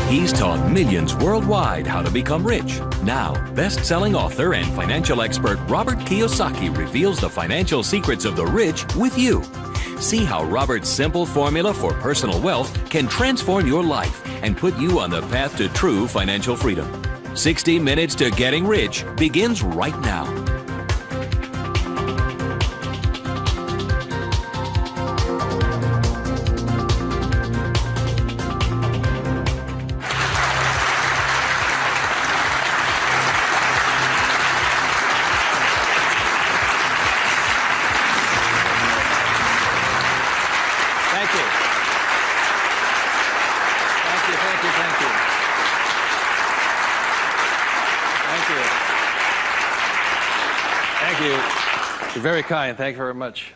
He's taught millions worldwide how to become rich. Now, best-selling author and financial expert Robert Kiyosaki reveals the financial secrets of the rich with you. See how Robert's simple formula for personal wealth can transform your life and put you on the path to true financial freedom. 60 Minutes to Getting Rich begins right now. You're very kind. Thank you very much.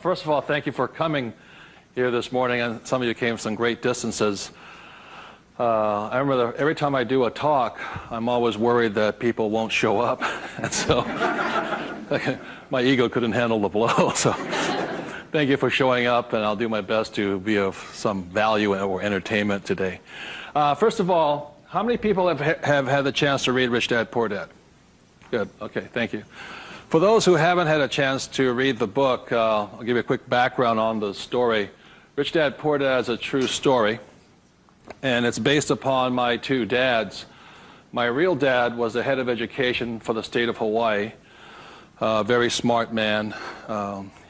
First of all, thank you for coming here this morning, and some of you came some great distances. I remember that every time I do a talk, I'm always worried that people won't show up, and so my ego couldn't handle the blow. So thank you for showing up, and I'll do my best to be of some value or entertainment today. First of all, how many people have had the chance to read Rich Dad, Poor Dad? Good. Okay, thank you. For those who haven't had a chance to read the book, I'll give you a quick background on the story. Rich Dad, Poor Dad is a true story, and it's based upon my two dads. My real dad was the head of education for the state of Hawaii, a very smart man.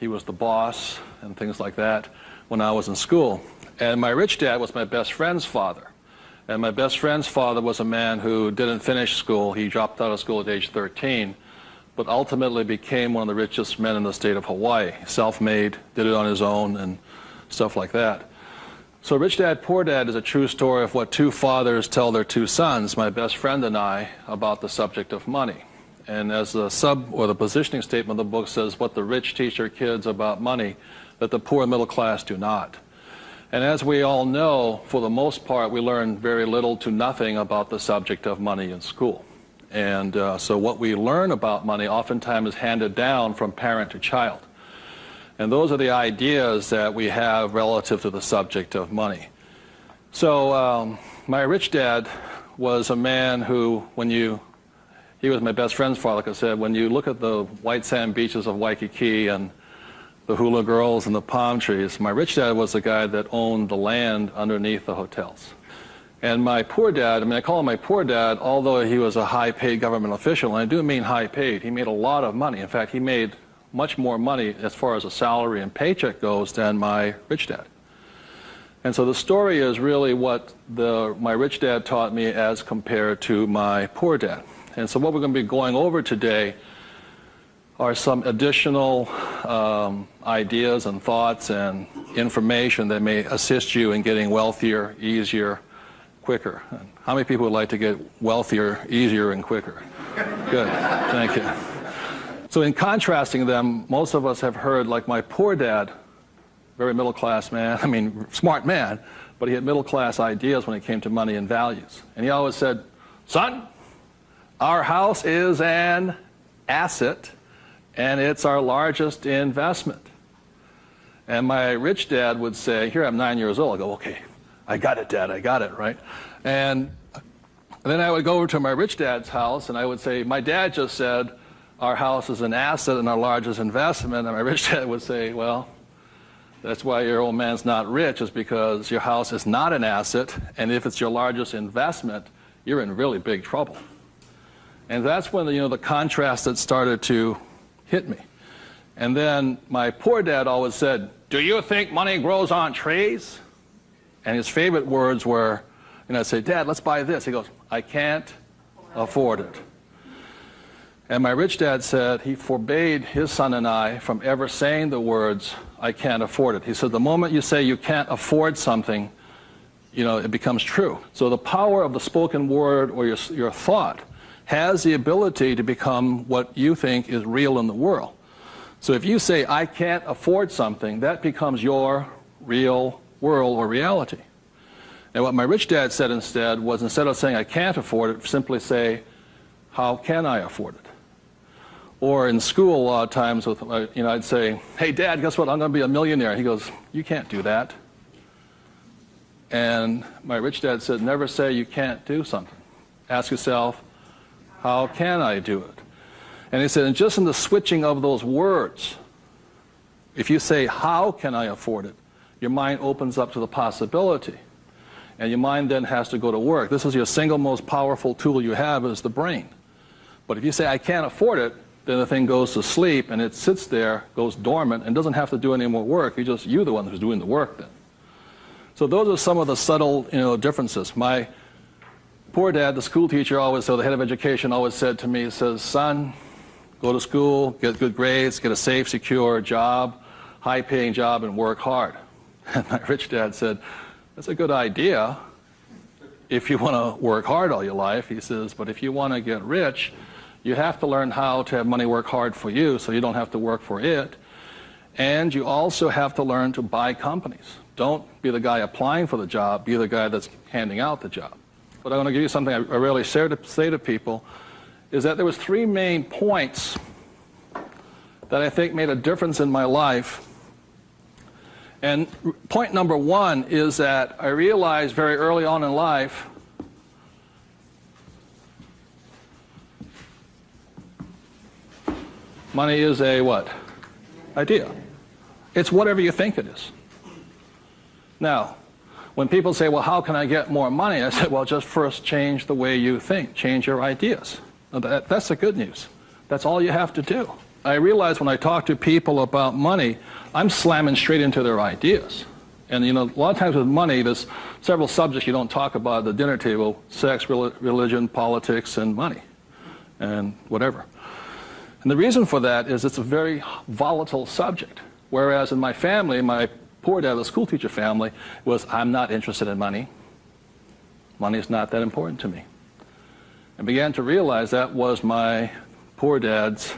He was the boss and things like that when I was in school. And my rich dad was my best friend's father. And my best friend's father was a man who didn't finish school. He dropped out of school at age 13. But ultimately became one of the richest men in the state of Hawaii. Self-made, did it on his own, and stuff like that. So Rich Dad, Poor Dad is a true story of what two fathers tell their two sons, my best friend and I, about the subject of money. And as the the positioning statement of the book says, what the rich teach their kids about money, that the poor and middle class do not. And as we all know, for the most part, we learn very little to nothing about the subject of money in school. And so what we learn about money oftentimes is handed down from parent to child. And those are the ideas that we have relative to the subject of money. So my rich dad was a man who, he was my best friend's father, like I said, when you look at the white sand beaches of Waikiki and the hula girls and the palm trees, my rich dad was the guy that owned the land underneath the hotels. And my poor dad, I call him my poor dad, although he was a high-paid government official, and I do mean high-paid. He made a lot of money. In fact, he made much more money as far as a salary and paycheck goes than my rich dad. And so the story is really what my rich dad taught me as compared to my poor dad. And so what we're going to be going over today are some additional ideas and thoughts and information that may assist you in getting wealthier, easier, quicker. How many people would like to get wealthier, easier, and quicker? Good, thank you. So in contrasting them, most of us have heard, like my poor dad, very middle-class man, smart man, but he had middle-class ideas when it came to money and values. And he always said, son, our house is an asset, and it's our largest investment. And my rich dad would say, here I'm 9 years old, I go, okay, I got it, Dad, I got it, right? And then I would go over to my rich dad's house, and I would say, my dad just said, our house is an asset and our largest investment. And my rich dad would say, well, that's why your old man's not rich, is because your house is not an asset, and if it's your largest investment, you're in really big trouble. And that's when the contrast that started to hit me. And then my poor dad always said, do you think money grows on trees? And his favorite words were, I'd say, Dad, let's buy this. He goes, I can't afford it. And my rich dad said he forbade his son and I from ever saying the words, I can't afford it. He said, the moment you say you can't afford something, it becomes true. So the power of the spoken word or your thought has the ability to become what you think is real in the world. So if you say, I can't afford something, that becomes your real world or reality. And what my rich dad said instead was, instead of saying I can't afford it, simply say, how can I afford it? Or in school a lot of times, I'd say, hey Dad, guess what, I'm going to be a millionaire. He goes, you can't do that. And my rich dad said, never say you can't do something. Ask yourself, how can I do it? And he said, and just in the switching of those words, if you say, how can I afford it, your mind opens up to the possibility. And your mind then has to go to work. This is your single most powerful tool you have, is the brain. But if you say, I can't afford it, then the thing goes to sleep and it sits there, goes dormant, and doesn't have to do any more work. You're the one who's doing the work then. So those are some of the subtle, differences. My poor dad, the school teacher, the head of education, always said to me, he says, son, go to school, get good grades, get a safe, secure job, high-paying job, and work hard. And my rich dad said, that's a good idea if you want to work hard all your life. He says, but if you want to get rich, you have to learn how to have money work hard for you so you don't have to work for it. And you also have to learn to buy companies. Don't be the guy applying for the job, be the guy that's handing out the job. But I want to give you something I rarely say to people, is that there was 3 main points that I think made a difference in my life. And point number 1 is that I realized very early on in life money is a what? Idea. It's whatever you think it is. Now, when people say, well, how can I get more money? I said, well, just first change the way you think. Change your ideas. That's the good news. That's all you have to do. I realize when I talk to people about money, I'm slamming straight into their ideas. And, a lot of times with money, there's several subjects you don't talk about at the dinner table: sex, religion, politics, and money, and whatever. And the reason for that is it's a very volatile subject. Whereas in my family, my poor dad, the school teacher family, was, I'm not interested in money. Money is not that important to me. And began to realize that was my poor dad's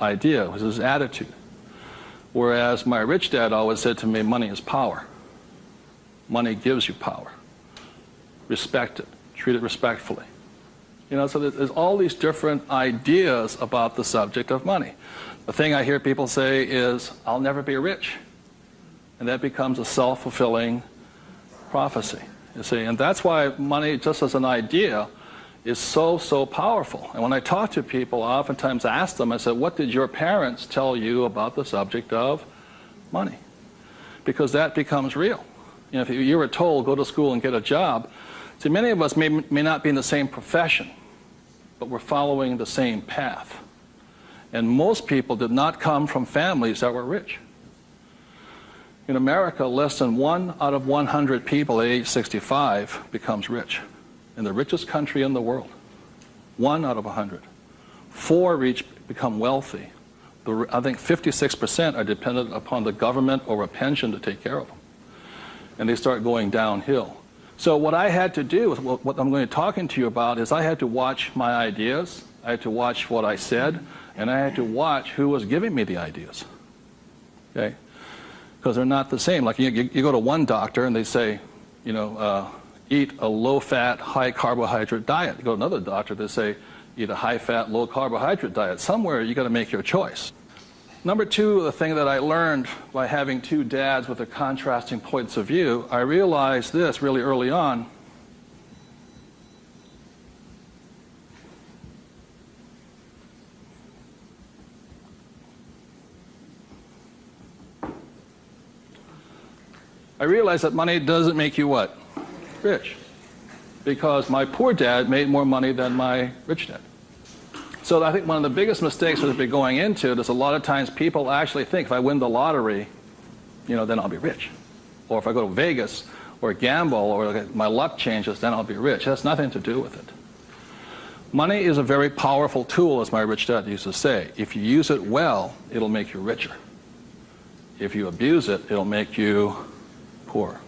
idea, was his attitude. Whereas my rich dad always said to me, money is power. Money gives you power. Respect it. Treat it respectfully. So there's all these different ideas about the subject of money. The thing I hear people say is, I'll never be rich. And that becomes a self-fulfilling prophecy, you see. And that's why money, just as an idea, is so, so powerful. And when I talk to people, I oftentimes ask them, I said, what did your parents tell you about the subject of money? Because that becomes real. If you were told, go to school and get a job, see, many of us may not be in the same profession, but we're following the same path. And most people did not come from families that were rich. In America, less than 1 out of 100 people at age 65 becomes rich. In the richest country in the world. 1 out of 100. 4 become wealthy. I think 56% are dependent upon the government or a pension to take care of them. And they start going downhill. So what I had to do, what I'm going to be talking to you about, is I had to watch my ideas, I had to watch what I said, and I had to watch who was giving me the ideas. Okay? Because they're not the same. Like you go to one doctor and they say, eat a low-fat, high-carbohydrate diet. You go to another doctor, they say, eat a high-fat, low-carbohydrate diet. Somewhere you got to make your choice. Number 2, the thing that I learned by having 2 dads with their contrasting points of view, I realized this really early on. I realized that money doesn't make you what? Rich. Because my poor dad made more money than my rich dad. So I think one of the biggest mistakes we've been going into is a lot of times people actually think if I win the lottery, then I'll be rich. Or if I go to Vegas or gamble or my luck changes, then I'll be rich. It has nothing to do with it. Money is a very powerful tool, as my rich dad used to say. If you use it well, it'll make you richer. If you abuse it, it'll make you poor.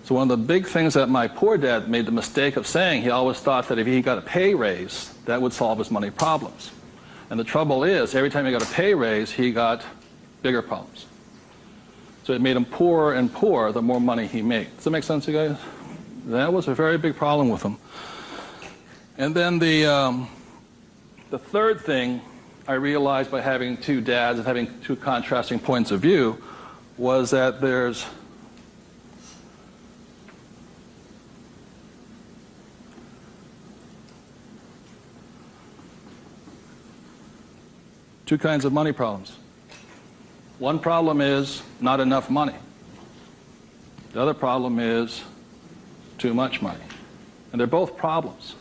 So one of the big things that my poor dad made the mistake of saying, he always thought that if he got a pay raise, that would solve his money problems. And the trouble is, every time he got a pay raise, he got bigger problems. So it made him poorer and poorer the more money he made. Does that make sense, you guys? That was a very big problem with him. And then the third thing I realized by having 2 dads and having 2 contrasting points of view was that there's Two kinds of money problems. One problem is not enough money. The other problem is too much money. And they're both problems.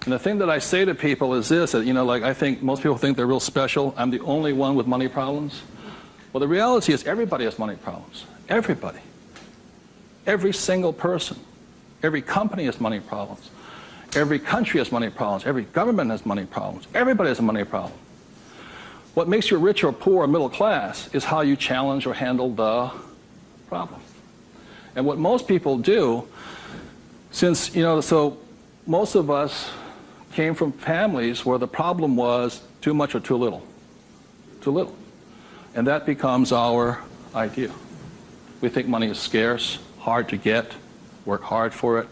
And the thing that I say to people is this, that, like I think most people think they're real special. I'm the only one with money problems. Well, the reality is everybody has money problems. Everybody. Every single person. Every company has money problems. Every country has money problems. Every government has money problems. Everybody has a money problem. What makes you rich or poor or middle class is how you challenge or handle the problem. And what most people do, since, so most of us came from families where the problem was too much or too little. Too little. And that becomes our idea. We think money is scarce, hard to get, work hard for it.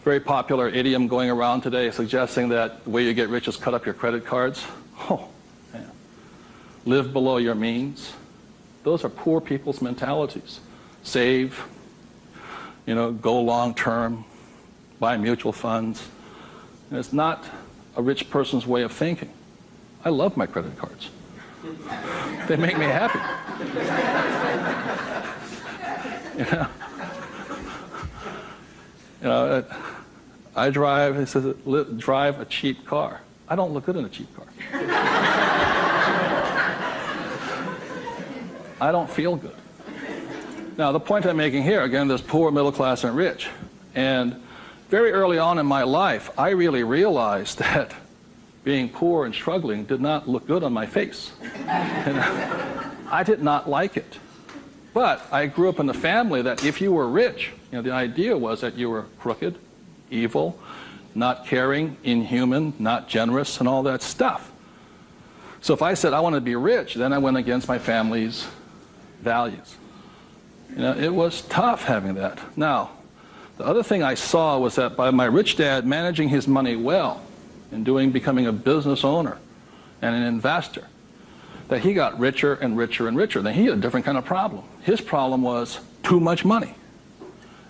Very popular idiom going around today suggesting that the way you get rich is cut up your credit cards. Oh, man. Live below your means. Those are poor people's mentalities. Save, go long term, buy mutual funds. And it's not a rich person's way of thinking. I love my credit cards. They make me happy. I drive, it says, drive a cheap car. I don't look good in a cheap car. I don't feel good. Now, the point I'm making here, again, there's poor, middle class, and rich. And very early on in my life, I really realized that being poor and struggling did not look good on my face. And I did not like it. But I grew up in a family that if you were rich, the idea was that you were crooked, evil, not caring, inhuman, not generous, and all that stuff. So if I said I want to be rich, then I went against my family's values. It was tough having that. Now, the other thing I saw was that by my rich dad managing his money well and becoming a business owner and an investor, that he got richer and richer and richer. Then he had a different kind of problem. His problem was too much money.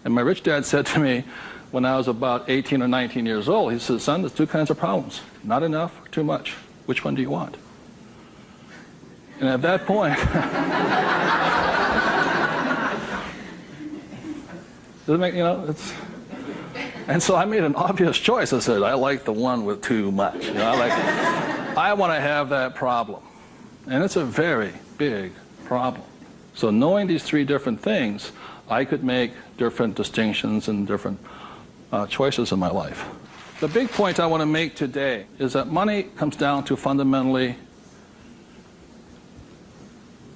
And my rich dad said to me when I was about 18 or 19 years old, he said, son, there's two kinds of problems. Not enough or too much. Which one do you want? And at that point, does it make, and so I made an obvious choice. I said, I like the one with too much. I want to have that problem. And it's a very big problem. So knowing these three different things, I could make different distinctions and different choices in my life. The big point I want to make today is that money comes down to fundamentally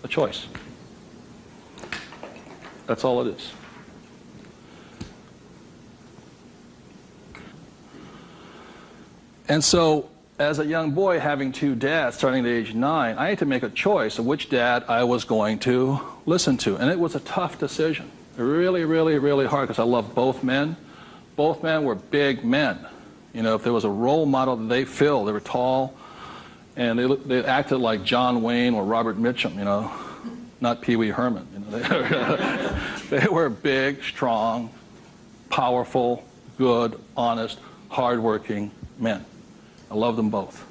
a choice. That's all it is. And so, as a young boy having two dads starting at age 9, I had to make a choice of which dad I was going to listen to. And it was a tough decision. Really, really, really hard because I loved both men. Both men were big men. If there was a role model that they filled, they were tall, and they acted like John Wayne or Robert Mitchum, not Pee Wee Herman. They were big, strong, powerful, good, honest, hardworking men. I love them both.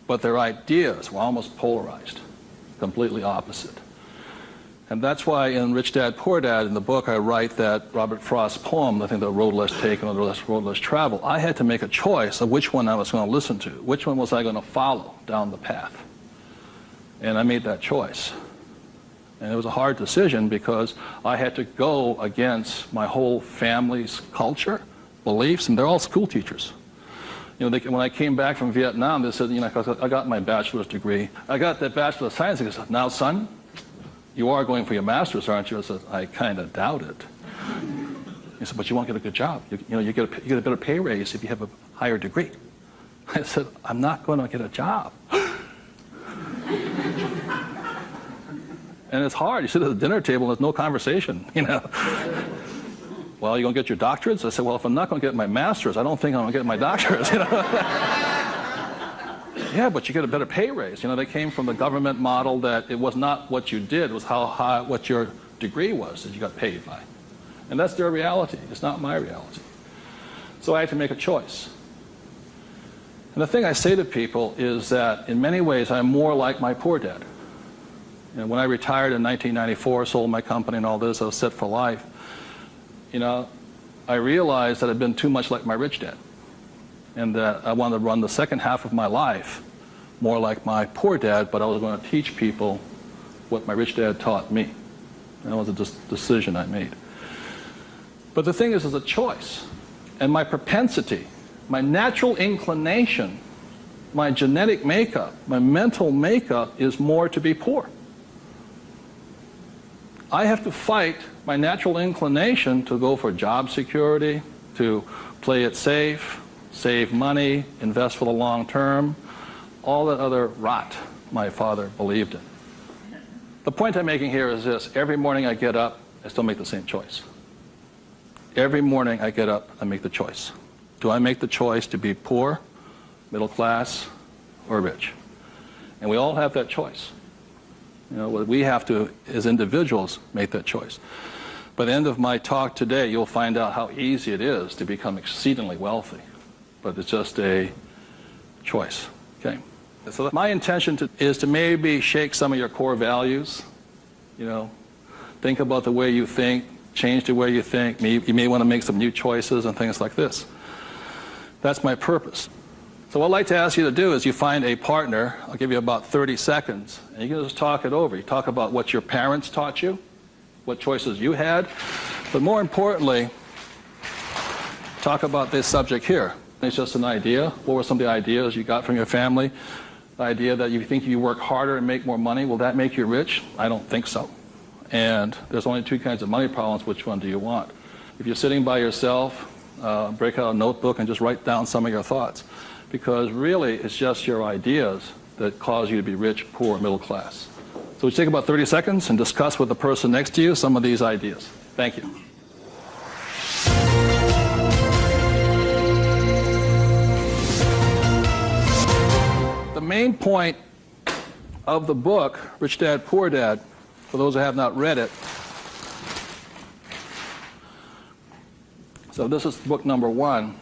But their ideas were almost polarized, completely opposite. And that's why in Rich Dad, Poor Dad, in the book, I write that Robert Frost's poem, I think The Road Less Taken or The Road Less Traveled, I had to make a choice of which one I was going to listen to. Which one was I going to follow down the path? And I made that choice. And it was a hard decision because I had to go against my whole family's culture, beliefs, and they're all school teachers. When I came back from Vietnam, they said, because I got my bachelor's degree. I got that Bachelor of Science. They said, now, son, you are going for your master's, aren't you? I said, I kind of doubt it. He said, but you won't get a good job. You get a better pay raise if you have a higher degree. I said, I'm not going to get a job. And it's hard. You sit at the dinner table and there's no conversation, Well, you going to get your doctorates? I said, well, if I'm not going to get my master's, I don't think I'm going to get my doctorates. Yeah, but you get a better pay raise. They came from the government model that it was not what you did, it was how high, what your degree was that you got paid by. And that's their reality. It's not my reality. So I had to make a choice. And the thing I say to people is that in many ways I'm more like my poor dad. You know, when I retired in 1994, sold my company and all this, I was set for life. You know, I realized that I'd been too much like my rich dad, and that I wanted to run the second half of my life more like my poor dad, but I was going to teach people what my rich dad taught me. And that was a decision I made. But the thing is, it's a choice. And my propensity, my natural inclination, my genetic makeup, my mental makeup is more to be poor. I have to fight my natural inclination to go for job security, to play it safe, save money, invest for the long term, all that other rot my father believed in. The point I'm making here is this: every morning I get up, I still make the same choice. Every morning I get up, I make the choice. Do I make the choice to be poor, middle class, or rich? And we all have that choice. You know, we have to, as individuals, make that choice. By the end of my talk today, you'll find out how easy it is to become exceedingly wealthy. But it's just a choice. Okay? So my intention is to maybe shake some of your core values. You know, think about the way you think, change the way you think. You may want to make some new choices and things like this. That's my purpose. So what I'd like to ask you to do is you find a partner. I'll give you about 30 seconds, and you can just talk it over. You talk about what your parents taught you, what choices you had, but more importantly, talk about this subject here. It's just an idea. What were some of the ideas you got from your family? The idea that you think you work harder and make more money, will that make you rich? I don't think so. And there's only two kinds of money problems. Which one do you want? If you're sitting by yourself, break out a notebook and just write down some of your thoughts. Because really, it's just your ideas that cause you to be rich, poor, middle class. So we take about 30 seconds and discuss with the person next to you some of these ideas. Thank you. The main point of the book, Rich Dad, Poor Dad, for those who have not read it, so this is book number 1.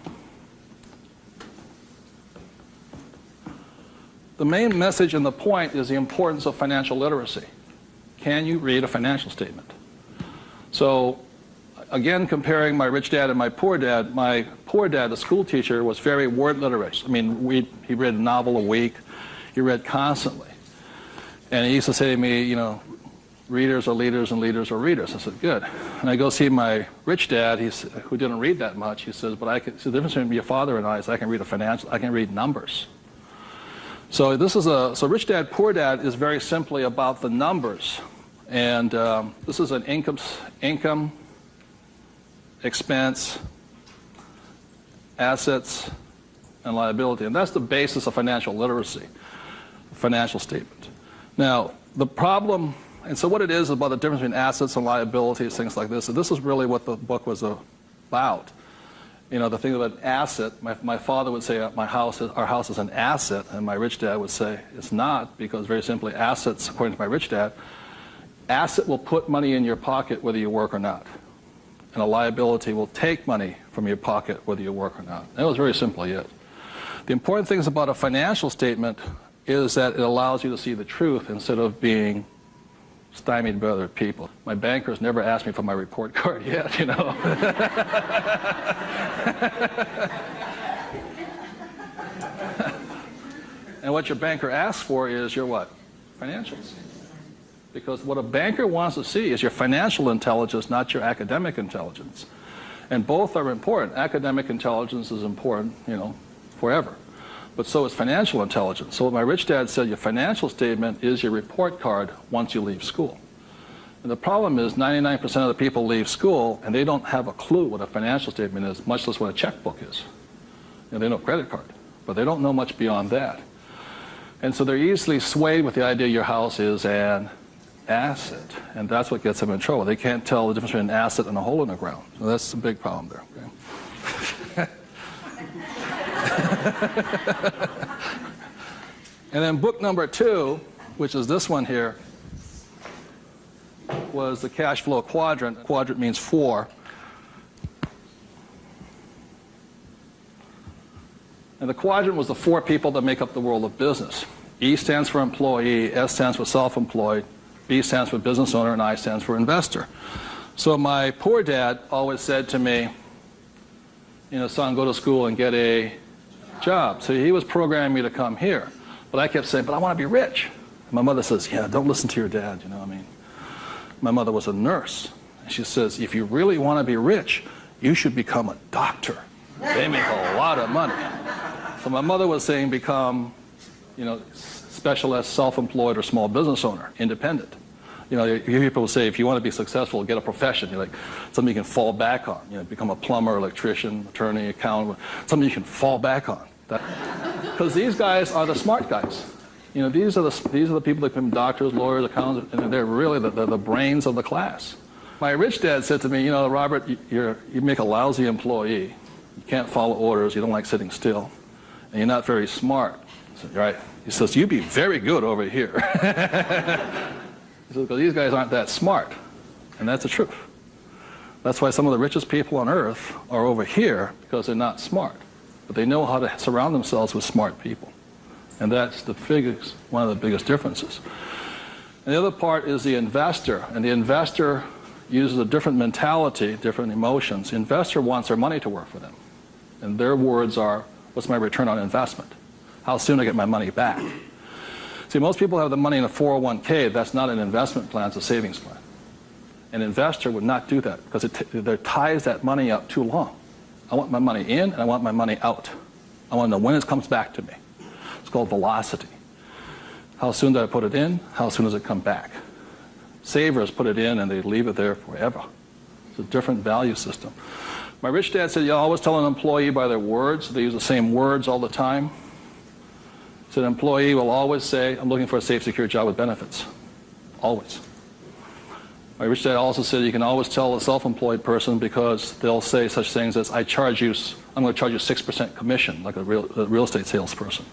The main message and the point is the importance of financial literacy. Can you read a financial statement? So, again, comparing my rich dad and my poor dad, the school teacher, was very word literate. I mean, he read a novel a week. He read constantly. And he used to say to me, you know, readers are leaders and leaders are readers. I said, good. And I go see my rich dad, who didn't read that much. He says, but the difference between your father and I is I can read numbers. So so Rich Dad, Poor Dad is very simply about the numbers. And this is an income, expense, assets, and liability. And that's the basis of financial literacy, financial statement. Now, the problem, and so what it is about the difference between assets and liabilities, things like this, and this is really what the book was about. You know, the thing about asset, my father would say our house is an asset, and my rich dad would say it's not, because very simply assets, according to my rich dad, asset will put money in your pocket whether you work or not. And a liability will take money from your pocket whether you work or not. That was very simply it. The important things about a financial statement is that it allows you to see the truth instead of being stymied by other people. My bankers never asked me for my report card yet, you know. And what your banker asks for is your what? Financials. Because what a banker wants to see is your financial intelligence, not your academic intelligence. And both are important. Academic intelligence is important, you know, forever. But so is financial intelligence. So what my rich dad said, your financial statement is your report card once you leave school. And the problem is 99% of the people leave school and they don't have a clue what a financial statement is, much less what a checkbook is. You know, they know credit card, but they don't know much beyond that. And so they're easily swayed with the idea your house is an asset, and that's what gets them in trouble. They can't tell the difference between an asset and a hole in the ground. So that's a big problem there. Okay? And then book number 2, which is this one here, was the cash flow quadrant. Quadrant means 4. And the quadrant was the 4 people that make up the world of business. E stands for employee, S stands for self-employed, B stands for business owner, and I stands for investor. So my poor dad always said to me, son, go to school and get a job. So he was programming me to come here. But I kept saying, but I want to be rich. And my mother says, yeah, don't listen to your dad, My mother was a nurse. And she says, if you really want to be rich, you should become a doctor. They make a lot of money. So my mother was saying become, specialist, self-employed, or small business owner, independent. You hear people say, if you want to be successful, get a profession. Something you can fall back on. Become a plumber, electrician, attorney, accountant, something you can fall back on. Because these guys are the smart guys. These are the people that become doctors, lawyers, accountants, and they're really the brains of the class. My rich dad said to me, Robert, you make a lousy employee. You can't follow orders. You don't like sitting still. And you're not very smart. I said, right. He says, you'd be very good over here. He says, because these guys aren't that smart. And that's the truth. That's why some of the richest people on earth are over here, because they're not smart. But they know how to surround themselves with smart people. And that's one of the biggest differences. And the other part is the investor. And the investor uses a different mentality, different emotions. The investor wants their money to work for them. And their words are, what's my return on investment? How soon do I get my money back? See, most people have the money in a 401k. That's not an investment plan, it's a savings plan. An investor would not do that because it ties that money up too long. I want my money in and I want my money out. I want to know when it comes back to me. It's called velocity. How soon do I put it in? How soon does it come back? Savers put it in and they leave it there forever. It's a different value system. My rich dad said, you always tell an employee by their words. They use the same words all the time. He said, an employee will always say, I'm looking for a safe, secure job with benefits. Always. My rich dad also said you can always tell a self-employed person because they'll say such things as, I'm going to charge you 6% commission, like a real estate salesperson,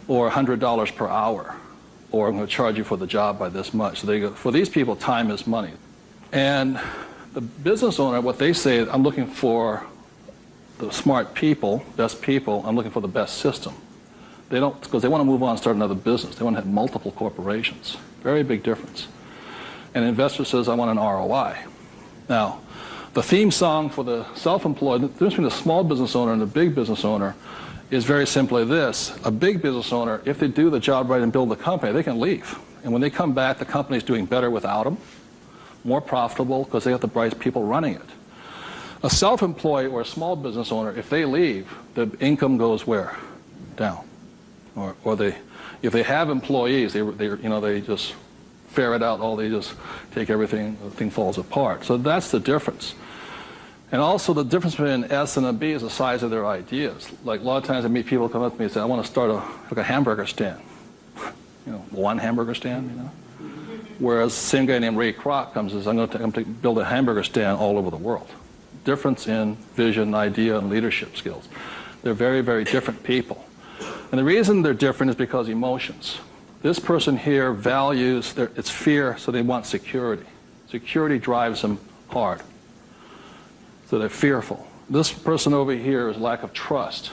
or $100 per hour, or I'm going to charge you for the job by this much. So they go, for these people, time is money. And the business owner, what they say, I'm looking for the smart people, best people, I'm looking for the best system. They don't, because they want to move on and start another business. They want to have multiple corporations. Very big difference. And an investor says, I want an ROI. Now, the theme song for the self-employed, the difference between the small business owner and the big business owner is very simply this. A big business owner, if they do the job right and build the company, they can leave. And when they come back, the company's doing better without them, more profitable because they have the bright people running it. A self-employed or a small business owner, if they leave, the income goes where? Down. Or if they have employees, they just ferret out they just take everything, the thing falls apart. So that's the difference. And also the difference between an S and a B is the size of their ideas. Like a lot of times I meet people come up to me and say, I want to start a hamburger stand. One hamburger stand, Whereas the same guy named Ray Kroc comes and says, I'm going to build a hamburger stand all over the world. Difference in vision, idea, and leadership skills. They're very, very different people. And the reason they're different is because emotions. This person here values, it's fear, so they want security. Security drives them hard. So they're fearful. This person over here is lack of trust.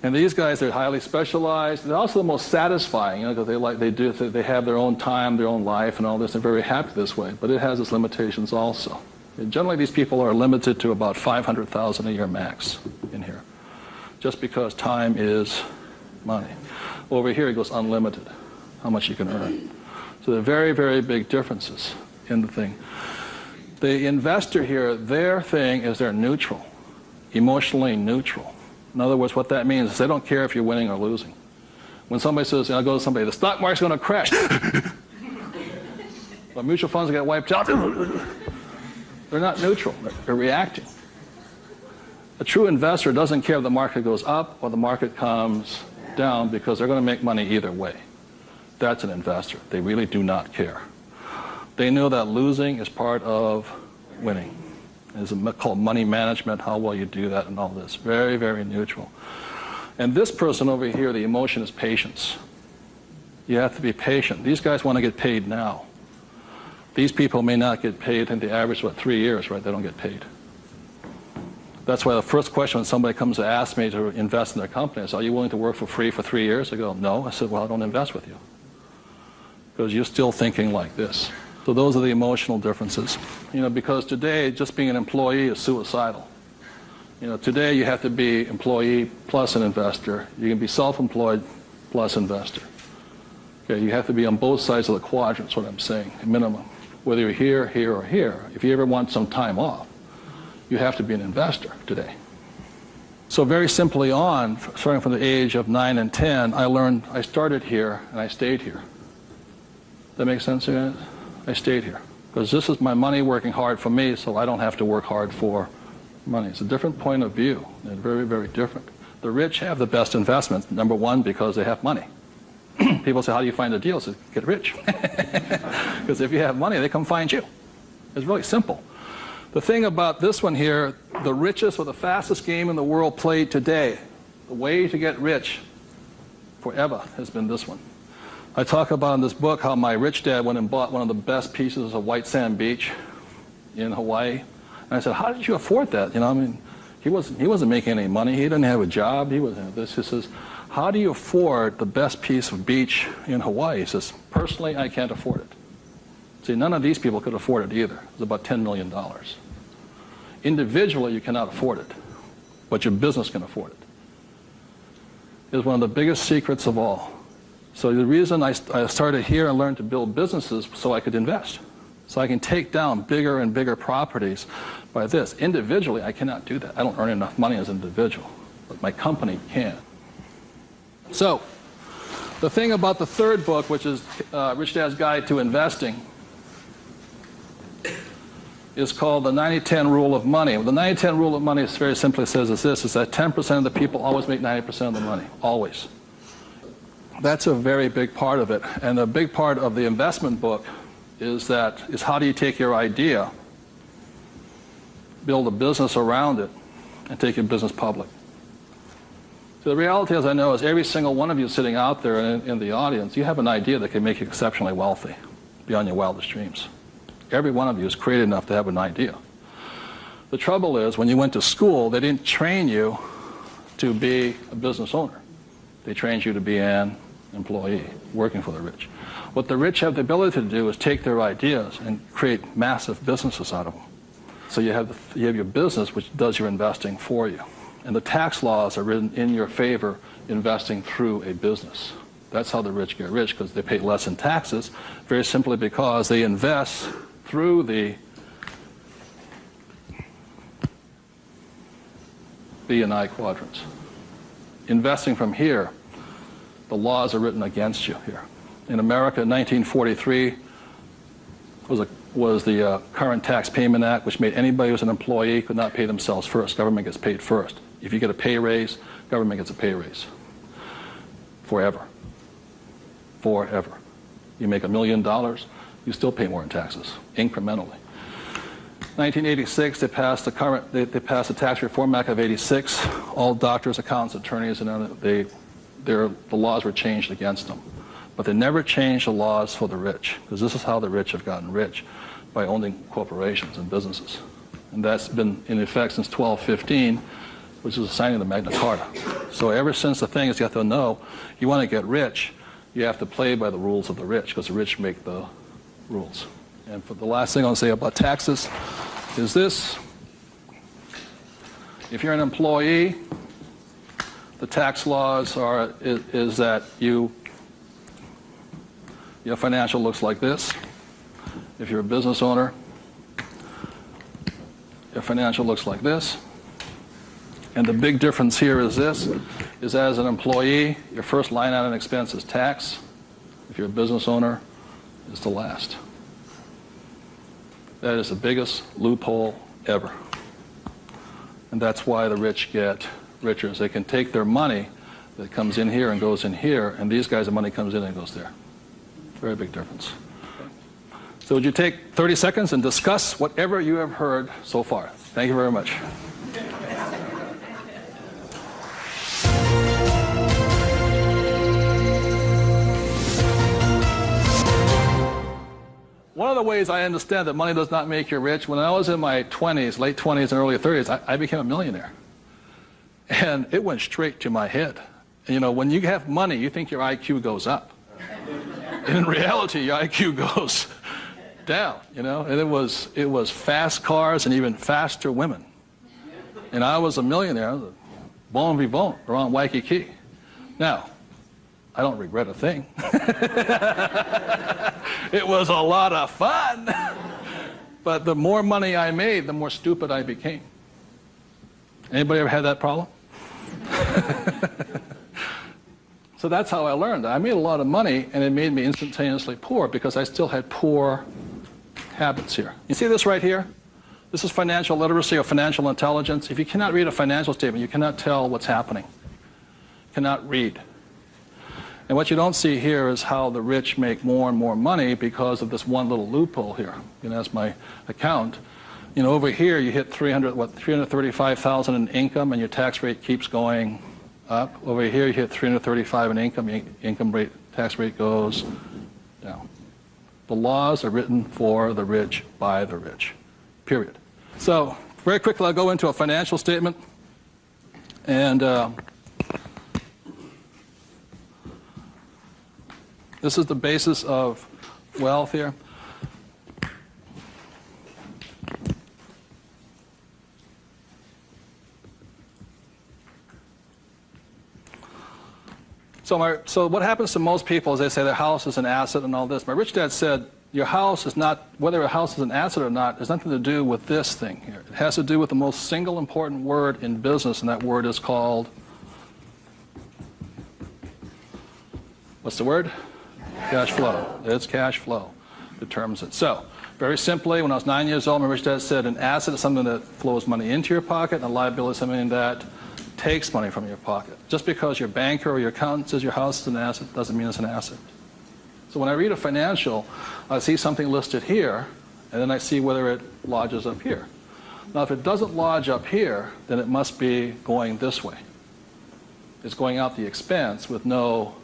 And these guys, they're highly specialized. They're also the most satisfying, because they have their own time, their own life, and all this. They're very happy this way, but it has its limitations also. And generally, these people are limited to about $500,000 a year max in here, just because time is money. Over here, it goes unlimited, how much you can earn. So there are very, very big differences in the thing. The investor here, their thing is they're neutral, emotionally neutral. In other words, what that means is they don't care if you're winning or losing. When somebody says, I go to somebody, the stock market's going to crash. The mutual funds get wiped out. They're not neutral. They're reacting. A true investor doesn't care if the market goes up or the market comes down because they're going to make money either way. That's an investor. They really do not care. They know that losing is part of winning. It's called money management, how well you do that and all this. Very, very neutral. And this person over here, the emotion is patience. You have to be patient. These guys want to get paid now. These people may not get paid, I think the average is 3 years, right? They don't get paid. That's why the first question when somebody comes to ask me to invest in their company is, are you willing to work for free for 3 years? I go, no. I said, well, I don't invest with you. Because you're still thinking like this. So those are the emotional differences. Because today, just being an employee is suicidal. Today you have to be employee plus an investor. You can be self-employed plus investor. Okay, you have to be on both sides of the quadrant, is what I'm saying, at minimum. Whether you're here, here, or here. If you ever want some time off, you have to be an investor today. So very simply on, starting from the age of 9 and 10, I started here and I stayed here. That makes sense to you guys? I stayed here. Because this is my money working hard for me, so I don't have to work hard for money. It's a different point of view. They're very, very different. The rich have the best investments, number one, because they have money. People say, how do you find a deal? I say, get rich. Because if you have money, they come find you. It's really simple. The thing about this one here, the richest or the fastest game in the world played today, the way to get rich forever has been this one. I talk about in this book how my rich dad went and bought one of the best pieces of white sand beach in Hawaii. And I said, how did you afford that? He wasn't making any money. He didn't have a job. He wasn't this. He says, how do you afford the best piece of beach in Hawaii? He says, personally, I can't afford it. See, none of these people could afford it either. It was about $10 million. Individually, you cannot afford it, but your business can afford it. It's one of the biggest secrets of all. So the reason I started here and learned to build businesses so I could invest. So I can take down bigger and bigger properties by this. Individually, I cannot do that. I don't earn enough money as an individual, but my company can. So the thing about the third book, which is Rich Dad's Guide to Investing, is called the 90-10 Rule of Money. Well, the 90-10 Rule of Money very simply says is this, is that 10% of the people always make 90% of the money, always. That's a very big part of it. And a big part of the investment book is how do you take your idea, build a business around it, and take your business public. So the reality, as I know, is every single one of you sitting out there in the audience, you have an idea that can make you exceptionally wealthy beyond your wildest dreams. Every one of you is creative enough to have an idea. The trouble is, when you went to school, they didn't train you to be a business owner. They trained you to be an employee, working for the rich. What the rich have the ability to do is take their ideas and create massive businesses out of them. So you have your business, which does your investing for you. And the tax laws are written in your favor investing through a business. That's how the rich get rich, because they pay less in taxes, very simply because they invest through the B and I quadrants. Investing from here, the laws are written against you here. In America, 1943 was the Current Tax Payment Act, which made anybody who was an employee could not pay themselves first. Government gets paid first. If you get a pay raise, government gets a pay raise. Forever. Forever. You make $1 million, you still pay more in taxes, incrementally. 1986, they passed the Tax Reform Act of '86. All doctors, accountants, attorneys, and the laws were changed against them. But they never changed the laws for the rich, because this is how the rich have gotten rich, by owning corporations and businesses. And that's been in effect since 1215, which is the signing of the Magna Carta. So ever since the thing is, you have to know, you want to get rich, you have to play by the rules of the rich, because the rich make the rules. And for the last thing I'll say about taxes is this. If you're an employee, the tax laws is that your financial looks like this. If you're a business owner, your financial looks like this. And the big difference here is this, is as an employee, your first line item expense is tax. If you're a business owner, it's the last. That is the biggest loophole ever. And that's why the rich get richer. They can take their money that comes in here and goes in here, and these guys, the money comes in and goes there. Very big difference. So would you take 30 seconds and discuss whatever you have heard so far? Thank you very much. One of the ways I understand that money does not make you rich, when I was in my 20s, late 20s and early 30s, I became a millionaire. And it went straight to my head. And, you know, when you have money, you think your IQ goes up. And in reality, your IQ goes down, you know. And it was fast cars and even faster women. And I was a millionaire. I was a bon vivant around Waikiki. Now, I don't regret a thing. It was a lot of fun. But the more money I made, the more stupid I became. Anybody ever had that problem? So that's how I learned. I made a lot of money, and it made me instantaneously poor because I still had poor habits here. You see this right here? This is financial literacy or financial intelligence. If you cannot read a financial statement, you cannot tell what's happening. You cannot read. And what you don't see here is how the rich make more and more money because of this one little loophole here. You know, that's my account. You know, over here you hit 335,000 in income, and your tax rate keeps going up. Over here you hit 335 in income rate, tax rate goes down. The laws are written for the rich by the rich. Period. So very quickly, I'll go into a financial statement, and this is the basis of wealth here. So what happens to most people is they say their house is an asset and all this. My rich dad said, your house is not, whether a house is an asset or not, has nothing to do with this thing here. It has to do with the most single important word in business, and that word is called, what's the word? Cash flow. It's cash flow determines it. So, very simply, when I was 9 years old, my rich dad said an asset is something that flows money into your pocket, and a liability is something that takes money from your pocket. Just because your banker or your accountant says your house is an asset doesn't mean it's an asset. So when I read a financial, I see something listed here, and then I see whether it lodges up here. Now, if it doesn't lodge up here, then it must be going this way. It's going out the expense with no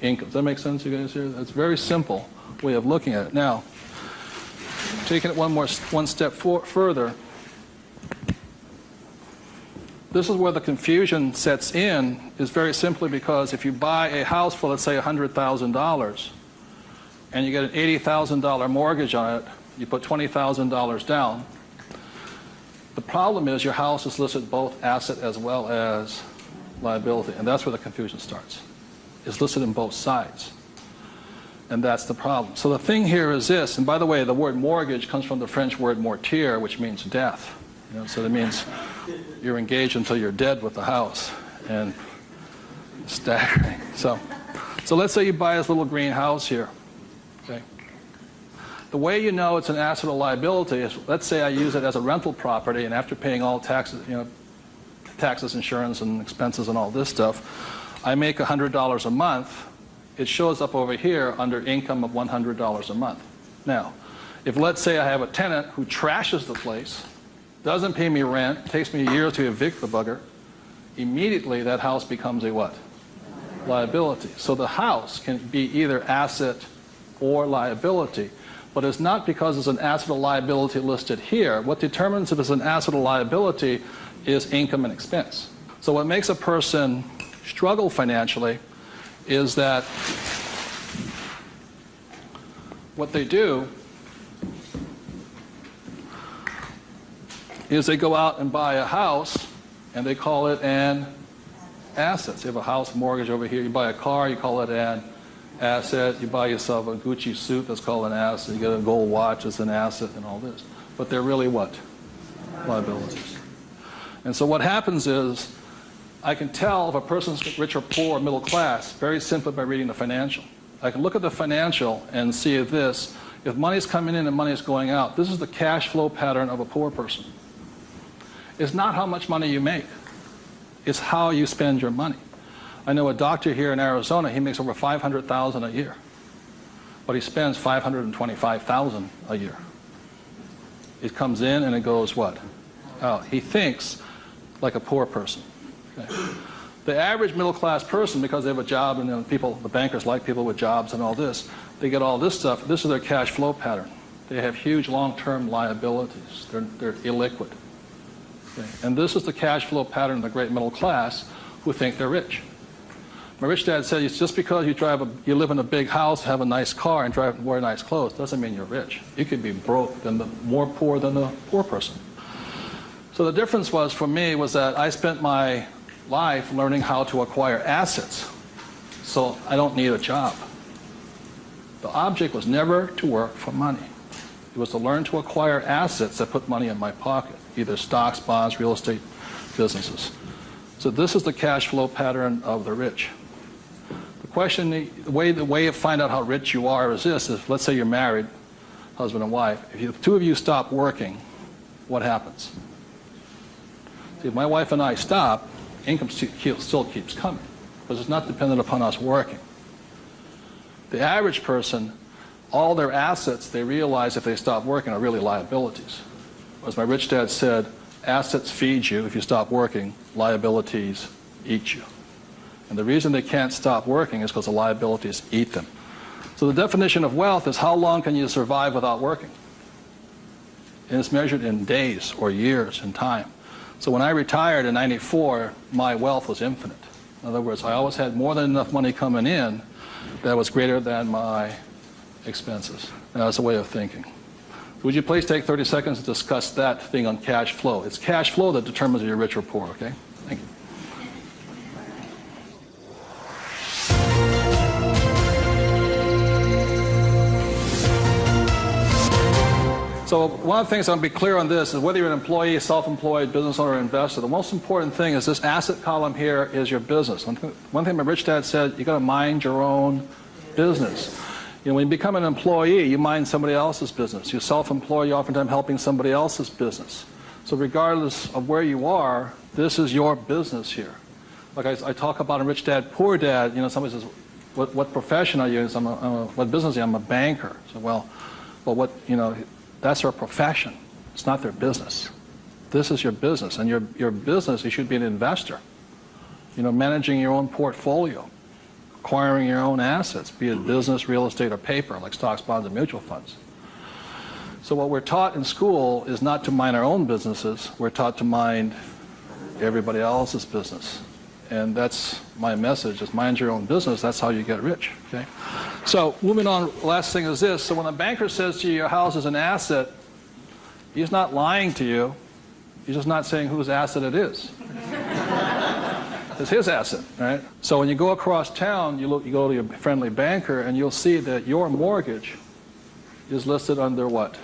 income. Does that make sense, you guys here? That's a very simple way of looking at it. Now, taking it one step further, this is where the confusion sets in, is very simply because if you buy a house for, let's say, $100,000, and you get an $80,000 mortgage on it, you put $20,000 down, the problem is your house is listed both asset as well as liability, and that's where the confusion starts. It's listed in both sides, and that's the problem. So the thing here is this, and by the way, the word mortgage comes from the French word mortier, which means death. You know, so that means you're engaged until you're dead with the house, and staggering. So let's say you buy this little green house here. Okay. The way you know it's an asset or liability is, let's say I use it as a rental property, and after paying all taxes, you know, taxes, insurance, and expenses, and all this stuff, I make $100 a month. It shows up over here under income of $100 a month. Now, if let's say I have a tenant who trashes the place, doesn't pay me rent, takes me a year to evict the bugger, immediately that house becomes a what? Liability. So the house can be either asset or liability, but it's not because it's an asset or liability listed here. What determines if it's an asset or liability is income and expense. So what makes a person struggle financially is that what they do is they go out and buy a house, and they call it an asset. So you have a house mortgage over here. You buy a car, you call it an asset. You buy yourself a Gucci suit, that's called an asset. You get a gold watch, it's an asset, and all this. But they're really what? Liabilities. And so what happens is, I can tell if a person's rich or poor or middle class very simply by reading the financial. I can look at the financial and see this. If money's coming in and money's going out, this is the cash flow pattern of a poor person. It's not how much money you make. It's how you spend your money. I know a doctor here in Arizona, he makes over $500,000 a year. But he spends $525,000 a year. It comes in and it goes what? Out. He thinks like a poor person. Okay. The average middle class person, because they have a job, and the bankers like people with jobs and all this, they get all this stuff. This is their cash flow pattern. They have huge long-term liabilities. They're illiquid. Okay? And this is the cash flow pattern of the great middle class who think they're rich. My rich dad said, it's just because you live in a big house, have a nice car, and wear nice clothes doesn't mean you're rich. You could be broke, more poor than the poor person. So the difference was, for me, was that I spent my life learning how to acquire assets. So I don't need a job. The object was never to work for money. It was to learn to acquire assets that put money in my pocket, either stocks, bonds, real estate, businesses. So this is the cash flow pattern of the rich. The question, the way to find out how rich you are is this: is let's say you're married, husband and wife. If the two of you stop working, what happens? See, if my wife and I stop, income still keeps coming, because it's not dependent upon us working. The average person, all their assets, they realize if they stop working, are really liabilities. As my rich dad said, assets feed you if you stop working, liabilities eat you. And the reason they can't stop working is because the liabilities eat them. So the definition of wealth is how long can you survive without working? And it's measured in days or years in time. So when I retired in '94, my wealth was infinite. In other words, I always had more than enough money coming in that was greater than my expenses. And that's a way of thinking. Would you please take 30 seconds to discuss that thing on cash flow? It's cash flow that determines if you're rich or poor, okay? Thank you. So one of the things I want to be clear on this is whether you're an employee, self-employed, business owner, or investor, the most important thing is this asset column here is your business. One thing my rich dad said, you got to mind your own business. You know, when you become an employee, you mind somebody else's business. You're self-employed, you're oftentimes helping somebody else's business. So regardless of where you are, this is your business here. Like I talk about a rich dad, poor dad, you know, somebody says, what profession are you in? What business are you? I'm a banker. So, well, what, you know, that's their profession. It's not their business. This is your business. And your business, you should be an investor. You know, managing your own portfolio, acquiring your own assets, be it business, real estate, or paper, like stocks, bonds, and mutual funds. So what we're taught in school is not to mind our own businesses. We're taught to mind everybody else's business. And that's my message, is mind your own business. That's how you get rich, okay? So moving on, last thing is this. So when a banker says to you, your house is an asset, he's not lying to you. He's just not saying whose asset it is. It's his asset, right? So when you go across town, you go to your friendly banker, and you'll see that your mortgage is listed under what?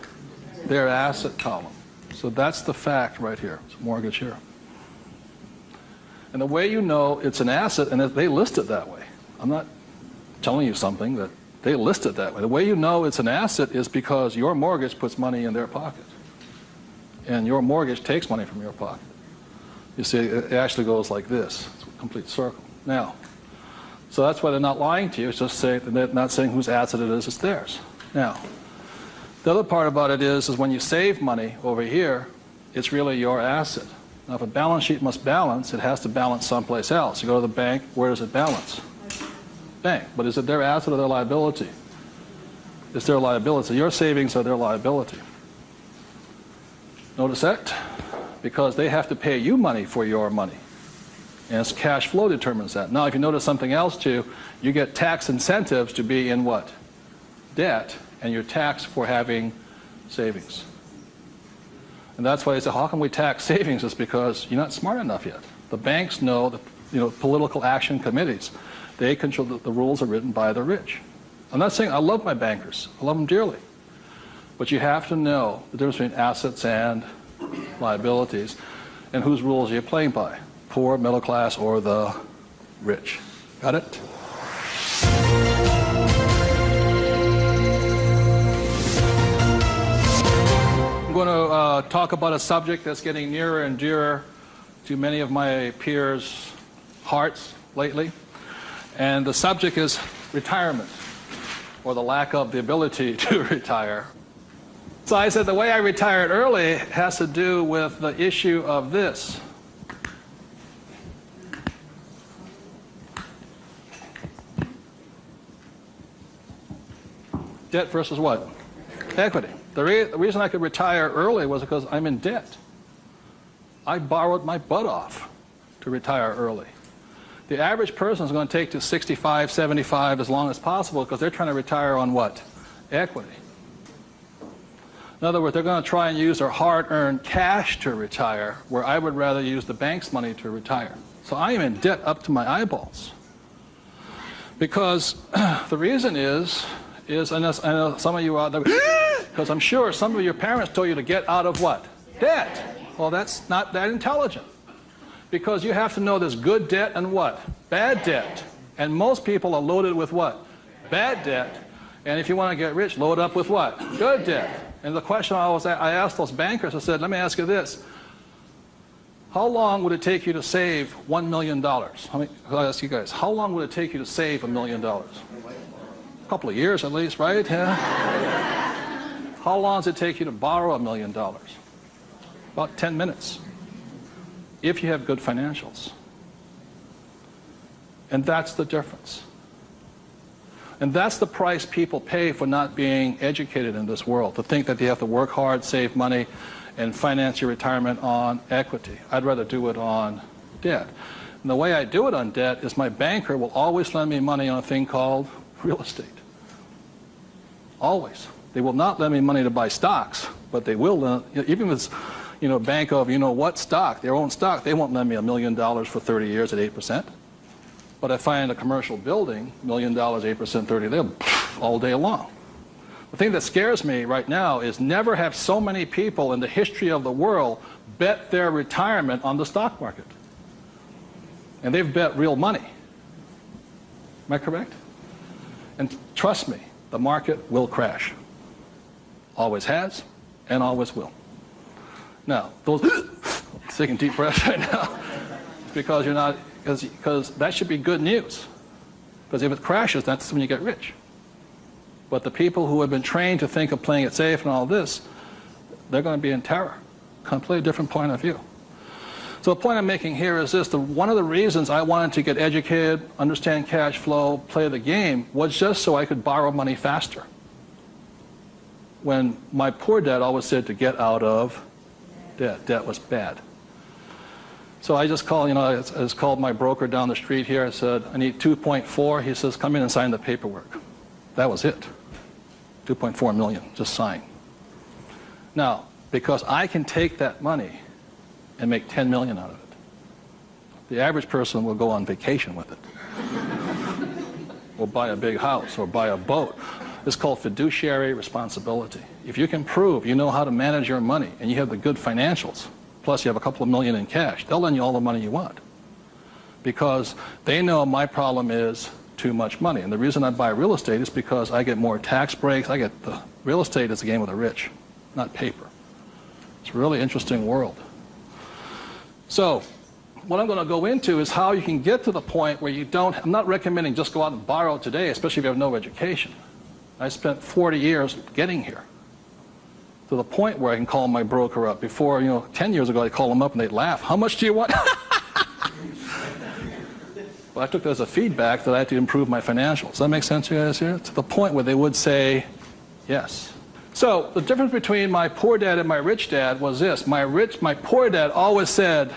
Their asset column. So that's the fact right here. It's a mortgage here. And the way you know it's an asset, and they list it that way. I'm not telling you something, that they list it that way. The way you know it's an asset is because your mortgage puts money in their pocket. And your mortgage takes money from your pocket. You see, it actually goes like this. It's a complete circle. Now, so that's why they're not lying to you. It's just saying, they're not saying whose asset it is, it's theirs. Now, the other part about it is when you save money over here, it's really your asset. Now, if a balance sheet must balance, it has to balance someplace else. You go to the bank, where does it balance? Bank. But is it their asset or their liability? It's their liability. Your savings are their liability. Notice that? Because they have to pay you money for your money. And it's cash flow determines that. Now, if you notice something else too, you get tax incentives to be in what? Debt, and you're taxed for having savings. And that's why they say, how can we tax savings? It's because you're not smart enough yet. The banks know, political action committees, they control, the rules are written by the rich. I'm not saying I love my bankers. I love them dearly. But you have to know the difference between assets and liabilities, and whose rules are you playing by? Poor, middle class, or the rich? Got it? I'm going to talk about a subject that's getting nearer and dearer to many of my peers' hearts lately. And the subject is retirement, or the lack of the ability to retire. So I said the way I retired early has to do with the issue of this. Debt versus what? Equity. The reason I could retire early was because I'm in debt. I borrowed my butt off to retire early. The average person is going to take to 65, 75 as long as possible because they're trying to retire on what? Equity. In other words, they're going to try and use their hard-earned cash to retire, where I would rather use the bank's money to retire. So I am in debt up to my eyeballs. Because the reason is I know some of you out there, because I'm sure some of your parents told you to get out of what? Debt. Well, that's not that intelligent. Because you have to know there's good debt and what? Bad debt. And most people are loaded with what? Bad debt. And if you want to get rich, load up with what? Good debt. And the question I asked those bankers, I said, let me ask you this. How long would it take you to save $1 million? I'll ask you guys, how long would it take you to save $1 million? A couple of years at least, right? Yeah. How long does it take you to borrow $1 million? About 10 minutes. If you have good financials. And that's the difference. And that's the price people pay for not being educated in this world, to think that they have to work hard, save money, and finance your retirement on equity. I'd rather do it on debt. And the way I do it on debt is my banker will always lend me money on a thing called real estate. Always. They will not lend me money to buy stocks, but they will lend, even if it's, bank of, what stock, their own stock, they won't lend me $1 million for 30 years at 8%. But I find a commercial building, $1 million, 8%, 30, they're all day long. The thing that scares me right now is never have so many people in the history of the world bet their retirement on the stock market. And they've bet real money. Am I correct? And trust me, the market will crash. Always has and always will. Now, those taking deep breaths right now, because you're not, because that should be good news. Because if it crashes, that's when you get rich. But the people who have been trained to think of playing it safe and all this, they're going to be in terror. Completely different point of view. So the point I'm making here is this: one of the reasons I wanted to get educated, understand cash flow, play the game, was just so I could borrow money faster. When my poor dad always said to get out of debt. Debt was bad. So I just called, I just called my broker down the street here. I said, I need 2.4. He says, come in and sign the paperwork. That was it. 2.4 million, just sign. Now, because I can take that money and make 10 million out of it, the average person will go on vacation with it. Or buy a big house, or buy a boat. It's called fiduciary responsibility. If you can prove you know how to manage your money and you have the good financials, plus you have a couple of million in cash, they'll lend you all the money you want. Because they know my problem is too much money. And the reason I buy real estate is because I get more tax breaks. Real estate is a game of the rich, not paper. It's a really interesting world. So what I'm going to go into is how you can get to the point where you don't, I'm not recommending just go out and borrow today, especially if you have no education. I spent 40 years getting here, to the point where I can call my broker up. Before, 10 years ago, I'd call them up and they'd laugh. How much do you want? Well, I took that as a feedback that I had to improve my financials. Does that make sense to you guys here? To the point where they would say yes. So the difference between my poor dad and my rich dad was this. My poor dad always said,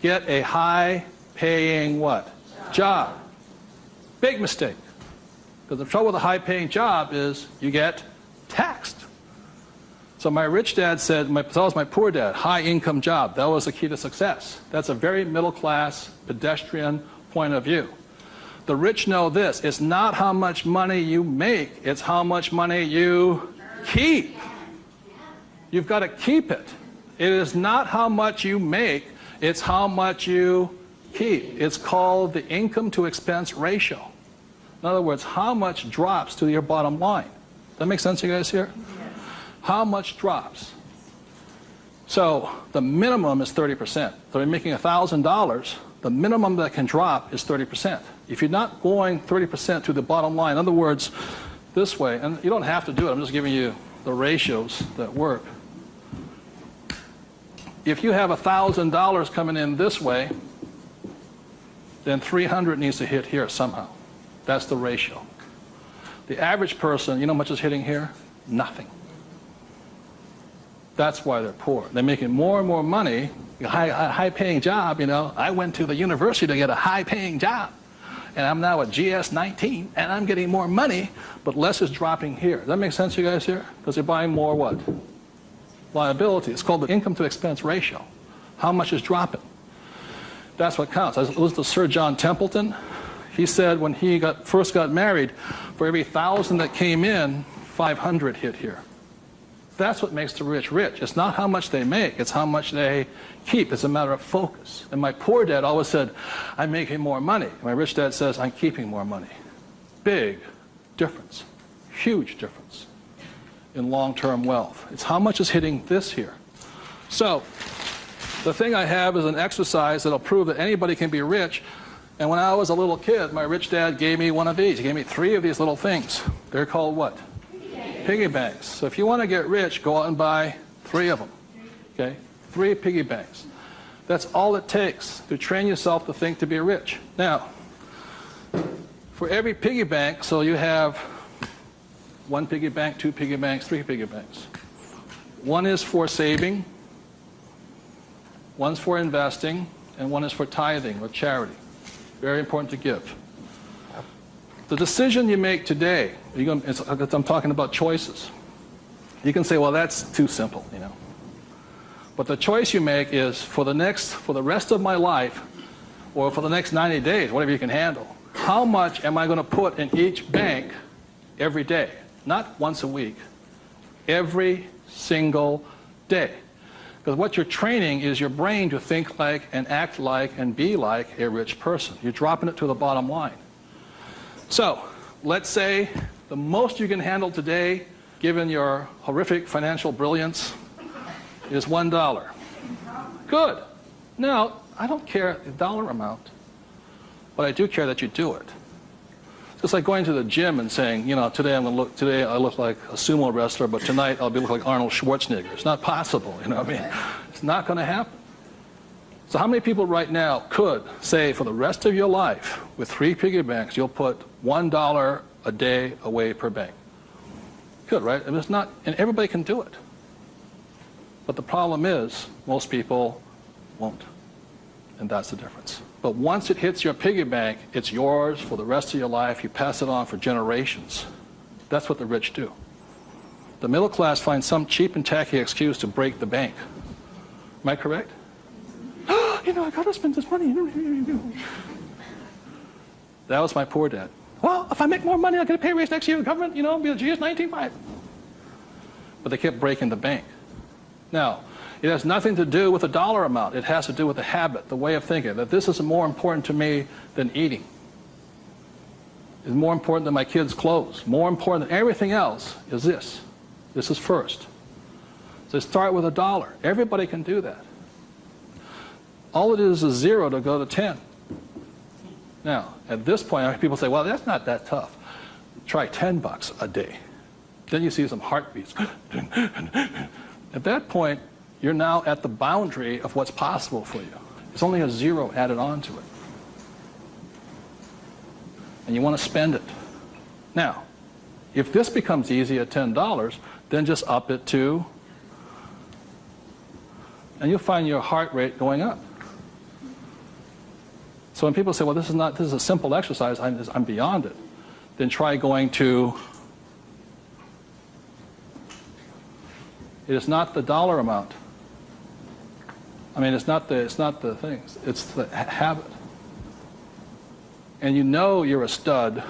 get a high-paying what? Job. Big mistake. Because the trouble with a high-paying job is you get taxed. So my rich dad said, that was my poor dad, high-income job. That was the key to success. That's a very middle-class, pedestrian point of view. The rich know this. It's not how much money you make. It's how much money you keep. You've got to keep it. It is not how much you make. It's how much you keep. It's called the income to expense ratio. In other words, how much drops to your bottom line. Does that make sense to you guys here? How much drops? So the minimum is 30%. So if you're making $1,000, the minimum that can drop is 30%. If you're not going 30% to the bottom line, in other words, this way, and you don't have to do it, I'm just giving you the ratios that work. If you have $1,000 coming in this way, then 300 needs to hit here somehow. That's the ratio. The average person, you know how much is hitting here? Nothing. That's why they're poor. They're making more and more money, a high-paying job, you know. I went to the university to get a high-paying job, and I'm now at GS-19, and I'm getting more money, but less is dropping here. Does that make sense, you guys here? Because they're buying more what? Liability. It's called the income-to-expense ratio. How much is dropping? That's what counts. I listened to Sir John Templeton. He said when he first got married, for every 1,000 that came in, 500 hit here. That's what makes the rich rich. It's not how much they make, it's how much they keep. It's a matter of focus. And my poor dad always said, I'm making more money. My rich dad says, I'm keeping more money. Big difference, huge difference in long-term wealth. It's how much is hitting this here. So the thing I have is an exercise that'll prove that anybody can be rich. And when I was a little kid, my rich dad gave me one of these. He gave me 3 of these little things. They're called what? Piggy banks. So if you want to get rich, go out and buy 3 of them. Okay? 3 piggy banks. That's all it takes to train yourself to think to be rich. Now, for every piggy bank, so you have 1 piggy bank, 2 piggy banks, 3 piggy banks. 1 is for saving, 1's for investing, and 1 is for tithing or charity. Very important to give. The decision you make today, I'm talking about choices. You can say, well, that's too simple, you know. But the choice you make is for the rest of my life, or for the next 90 days, whatever you can handle, how much am I going to put in each bank every day? Not once a week, every single day. Because what you're training is your brain to think like and act like and be like a rich person. You're dropping it to the bottom line. So, let's say the most you can handle today, given your horrific financial brilliance, is $1. Good. Now, I don't care the dollar amount, but I do care that you do it. It's like going to the gym and saying, you know, today I look like a sumo wrestler, but tonight I'll look like Arnold Schwarzenegger. It's not possible, you know what I mean? It's not going to happen. So how many people right now could say for the rest of your life, with 3 piggy banks, you'll put $1 a day away per bank? Good, right? And it's not, and everybody can do it. But the problem is, most people won't. And that's the difference. But once it hits your piggy bank, it's yours for the rest of your life. You pass it on for generations. That's what the rich do. The middle class finds some cheap and tacky excuse to break the bank. Am I correct? You know, I got to spend this money. That was my poor dad. Well, if I make more money, I'll get a pay raise next year. The government, you know, be a GS-19. But they kept breaking the bank. Now, it has nothing to do with the dollar amount. It has to do with the habit, the way of thinking, that this is more important to me than eating. It's more important than my kids' clothes. More important than everything else is this. This is first. So start with $1. Everybody can do that. All it is 0 to go to 10. Now, at this point, people say, well, that's not that tough. Try $10 a day. Then you see some heartbeats. At that point, you're now at the boundary of what's possible for you. There's only a 0 added on to it. And you want to spend it. Now, if this becomes easy at $10, then just up it to, and you'll find your heart rate going up. So when people say, well, this is a simple exercise, I'm beyond it, then try going to, it is not the dollar amount. I mean, it's not the things, it's the habit. And you know you're a stud.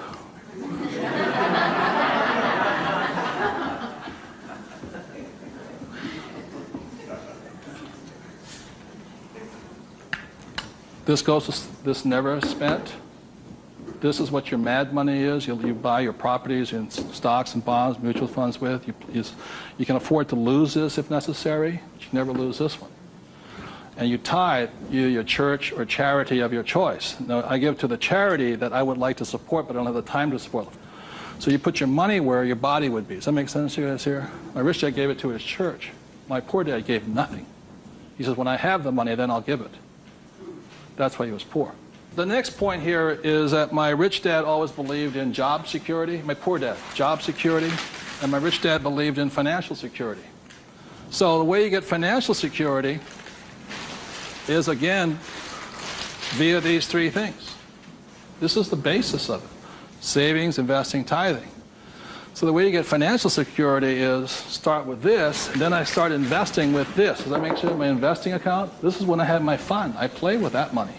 This never spent. This is what your mad money is. You buy your properties in stocks and bonds, mutual funds with. You can afford to lose this if necessary, but you never lose this one. And you tithe your church or charity of your choice. Now, I give to the charity that I would like to support, but I don't have the time to support. So you put your money where your body would be. Does that make sense to you guys here? My rich dad gave it to his church. My poor dad gave nothing. He says, when I have the money, then I'll give it. That's why he was poor. The next point here is that my rich dad always believed in job security. My poor dad, job security. And my rich dad believed in financial security. So the way you get financial security is, again, via these three things. This is the basis of it. Savings, investing, tithing. So the way you get financial security is start with this, and then I start investing with this. Does that make sense? My investing account, this is when I have my fun. I play with that money.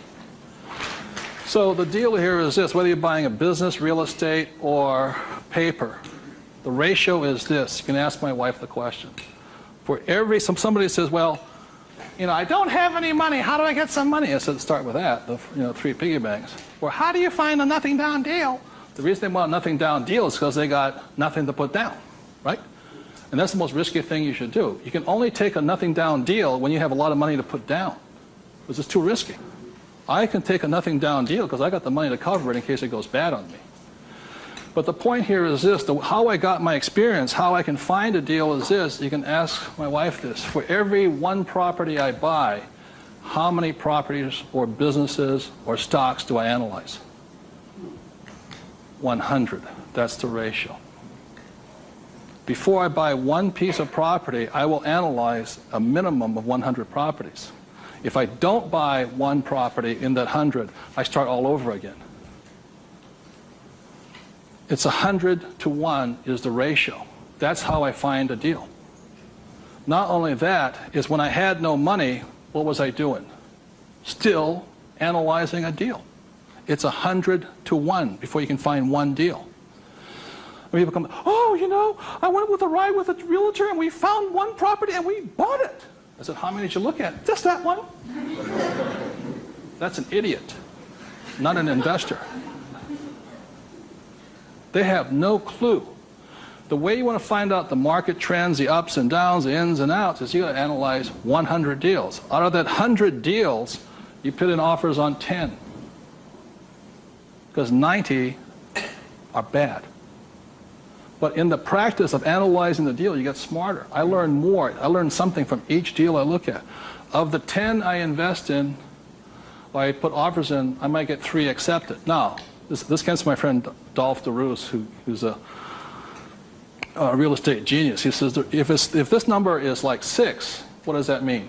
So the deal here is this, whether you're buying a business, real estate, or paper, the ratio is this. You can ask my wife the question. For every, somebody says, well, you know, I don't have any money. How do I get some money? I said, start with that, the 3 piggy banks. Or how do you find a nothing down deal? The reason they want a nothing down deal is because they got nothing to put down, right? And that's the most risky thing you should do. You can only take a nothing down deal when you have a lot of money to put down, because it's too risky. I can take a nothing down deal because I got the money to cover it in case it goes bad on me. But the point here is this, how I got my experience, how I can find a deal is this. You can ask my wife this. For every one property I buy, how many properties or businesses or stocks do I analyze? 100. That's the ratio. Before I buy one piece of property, I will analyze a minimum of 100 properties. If I don't buy one property in that 100, I start all over again. It's 100 to 1 is the ratio. That's how I find a deal. Not only that, is when I had no money, what was I doing? Still analyzing a deal. It's 100 to 1 before you can find one deal. And people come, oh, you know, I went with a ride with a realtor and we found one property and we bought it. I said, how many did you look at? Just that one. That's an idiot, not an investor. They have no clue. The way you want to find out the market trends, the ups and downs, the ins and outs, is you got to analyze 100 deals. Out of that 100 deals, you put in offers on 10. Because 90 are bad. But in the practice of analyzing the deal, you get smarter. I learn more. I learn something from each deal I look at. Of the 10 I invest in, or I put offers in, I might get 3 accepted. Now, this comes from my friend Dolph DeRoos, who's a real estate genius. He says, if this number is like 6, what does that mean?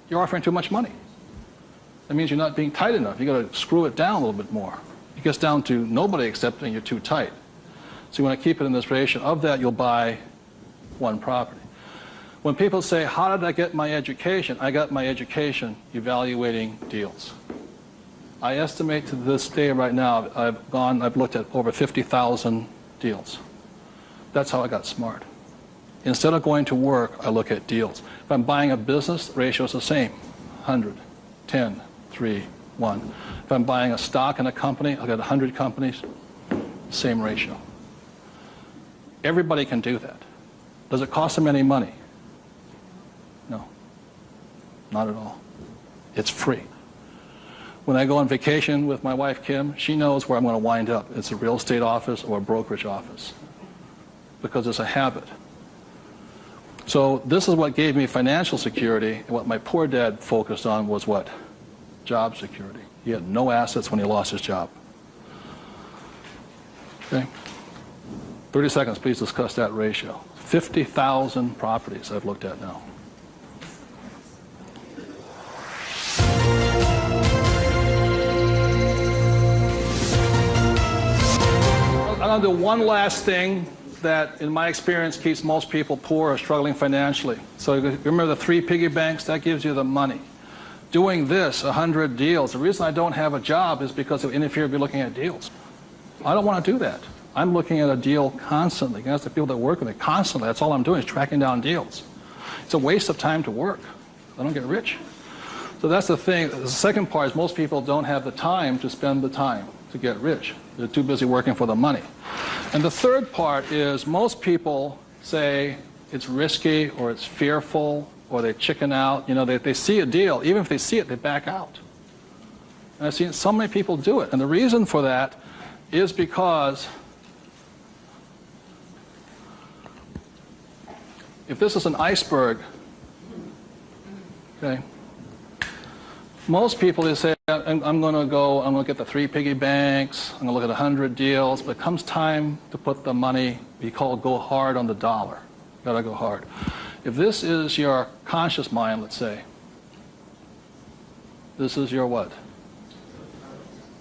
You're offering too much money. That means you're not being tight enough. You've got to screw it down a little bit more. It gets down to nobody accepting, you're too tight. So you want to keep it in this ratio. Of that, you'll buy one property. When people say, how did I get my education? I got my education evaluating deals. I estimate to this day right now, I've looked at over 50,000 deals. That's how I got smart. Instead of going to work, I look at deals. If I'm buying a business, the ratio is the same. 100, 10, 3, 1. If I'm buying a stock in a company, I've got 100 companies, same ratio. Everybody can do that. Does it cost them any money? No, not at all. It's free. When I go on vacation with my wife, Kim, she knows where I'm going to wind up. It's a real estate office or a brokerage office because it's a habit. So this is what gave me financial security, and what my poor dad focused on was what? Job security. He had no assets when he lost his job. Okay? 30 seconds, please discuss that ratio. 50,000 properties I've looked at now. I'm going to do one last thing that, in my experience, keeps most people poor or struggling financially. So remember the 3 piggy banks? That gives you the money. Doing this, 100 deals. The reason I don't have a job is because it would interfere with me looking at deals. I don't want to do that. I'm looking at a deal constantly. That's the people that work with me constantly. That's all I'm doing is tracking down deals. It's a waste of time to work. I don't get rich. So that's the thing. The second part is most people don't have the time to spend the time to get rich. They're too busy working for the money. And the third part is most people say it's risky or it's fearful or they chicken out. You know, they see a deal. Even if they see it, they back out. And I've seen so many people do it. And the reason for that is because if this is an iceberg, okay, most people, they say, I'm going to get the 3 piggy banks, I'm going to look at 100 deals, but it comes time to put the money, we call it go hard on the dollar. Got to go hard. If this is your conscious mind, let's say, this is your what?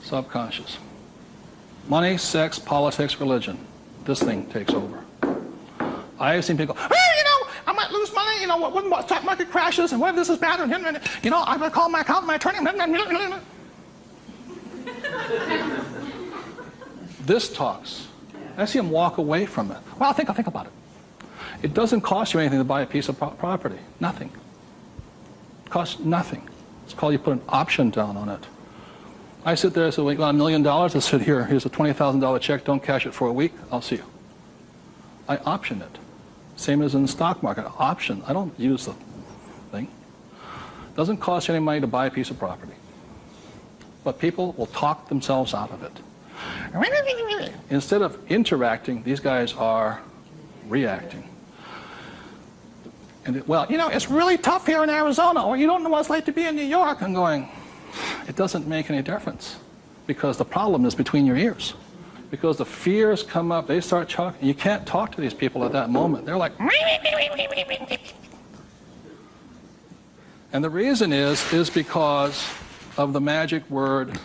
Subconscious. Money, sex, politics, religion. This thing takes over. I have seen people go, I might lose money, when the stock market crashes, and what if this is bad, and, I'm going to call my accountant, my attorney. This talks. I see him walk away from it. Well, I'll think about it. It doesn't cost you anything to buy a piece of property. Nothing. It costs nothing. It's called you put an option down on it. I sit there and say, well, you got $1 million? I said, here's a $20,000 check. Don't cash it for a week. I'll see you. I option it. Same as in the stock market. Option. I don't use the thing. It doesn't cost you any money to buy a piece of property. But people will talk themselves out of it. Instead of interacting, these guys are reacting. And it's really tough here in Arizona, or you don't know what it's like to be in New York. I'm going, it doesn't make any difference, because the problem is between your ears. Because the fears come up, they start talking. You can't talk to these people at that moment. They're like, and the reason is because of the magic word.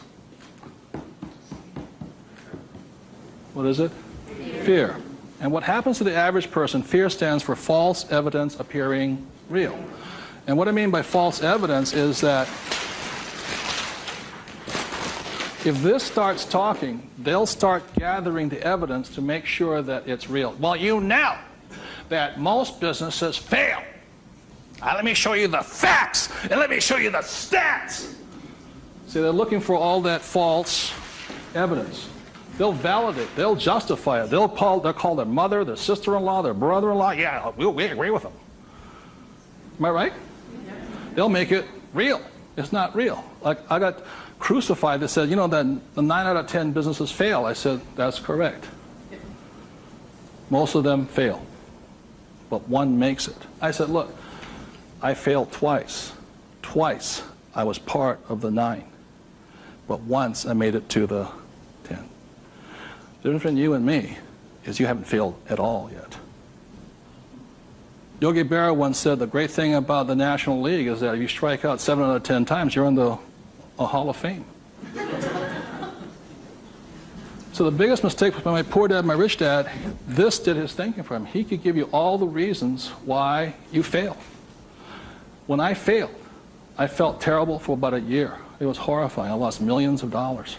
What is it? Fear. And what happens to the average person, fear stands for false evidence appearing real. And what I mean by false evidence is that if this starts talking, they'll start gathering the evidence to make sure that it's real. Well, you know that most businesses fail. Let me show you the facts, and let me show you the stats. See, they're looking for all that false evidence. They'll validate, they'll justify it. They'll call their mother, their sister-in-law, their brother-in-law. Yeah, we agree with them. Am I right? Yeah. They'll make it real. It's not real. Like, I got crucified that said, that the 9 out of 10 businesses fail. I said, that's correct. Most of them fail, but one makes it. I said, look, I failed twice. Twice I was part of the 9, but once I made it to the 10. The difference between you and me is you haven't failed at all yet. Yogi Berra once said the great thing about the National League is that if you strike out 7 out of 10 times, you're in the Hall of Fame. So the biggest mistake was by my poor dad, my rich dad, this did his thinking for him. He could give you all the reasons why you fail. When I failed, I felt terrible for about a year. It was horrifying. I lost millions of dollars.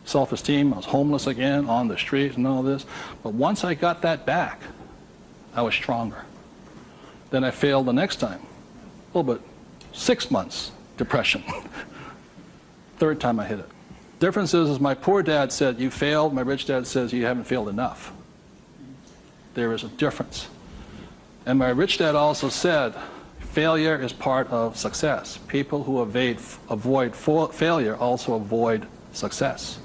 Self-esteem, I was homeless again, on the street and all this. But once I got that back, I was stronger. Then I failed the next time. A little bit, 6 months, depression. Third time I hit it. Difference is my poor dad said, you failed. My rich dad says, you haven't failed enough. There is a difference. And my rich dad also said, failure is part of success. People who avoid failure also avoid success.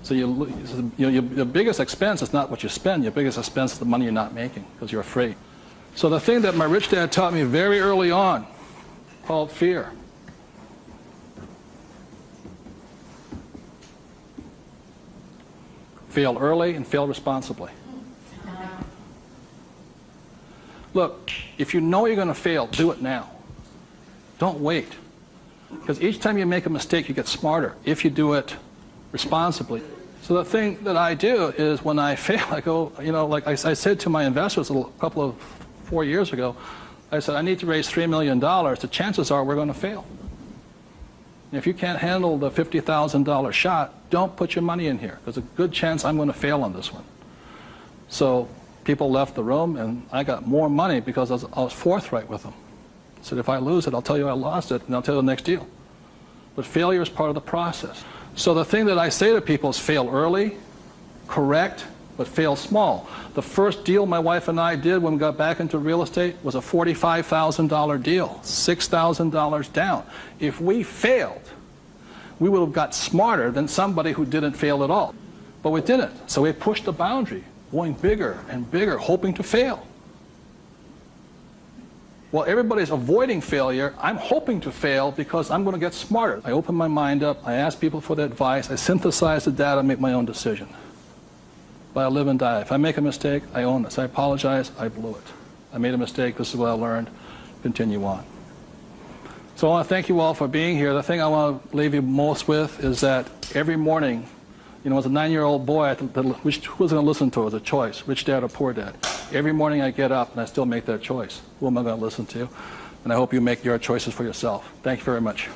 So your biggest expense is not what you spend. Your biggest expense is the money you're not making because you're afraid. So the thing that my rich dad taught me very early on, called fear. Fail early and fail responsibly. Look, if you know you're going to fail, do it now. Don't wait. Because each time you make a mistake, you get smarter if you do it responsibly. So the thing that I do is when I fail, I go, like I said to my investors a couple of 4 years ago, I said, I need to raise $3 million. The chances are we're going to fail. And if you can't handle the $50,000 shot, don't put your money in here. There's a good chance I'm going to fail on this one. So people left the room, and I got more money because I was forthright with them. I said, if I lose it, I'll tell you I lost it, and I'll tell you the next deal. But failure is part of the process. So the thing that I say to people is fail early, correct, but fail small. The first deal my wife and I did when we got back into real estate was a $45,000 deal, $6,000 down. If we failed, we would have got smarter than somebody who didn't fail at all. But we didn't. So we pushed the boundary, going bigger and bigger, hoping to fail. While everybody's avoiding failure, I'm hoping to fail because I'm going to get smarter. I open my mind up, I ask people for their advice, I synthesize the data, make my own decision. But I live and die. If I make a mistake, I own this. I apologize, I blew it. I made a mistake. This is what I learned. Continue on. So I want to thank you all for being here. The thing I want to leave you most with is that every morning, you know, as a 9-year-old boy, who was going to listen to? It was a choice, rich dad or poor dad. Every morning I get up and I still make that choice. Who am I going to listen to? And I hope you make your choices for yourself. Thank you very much.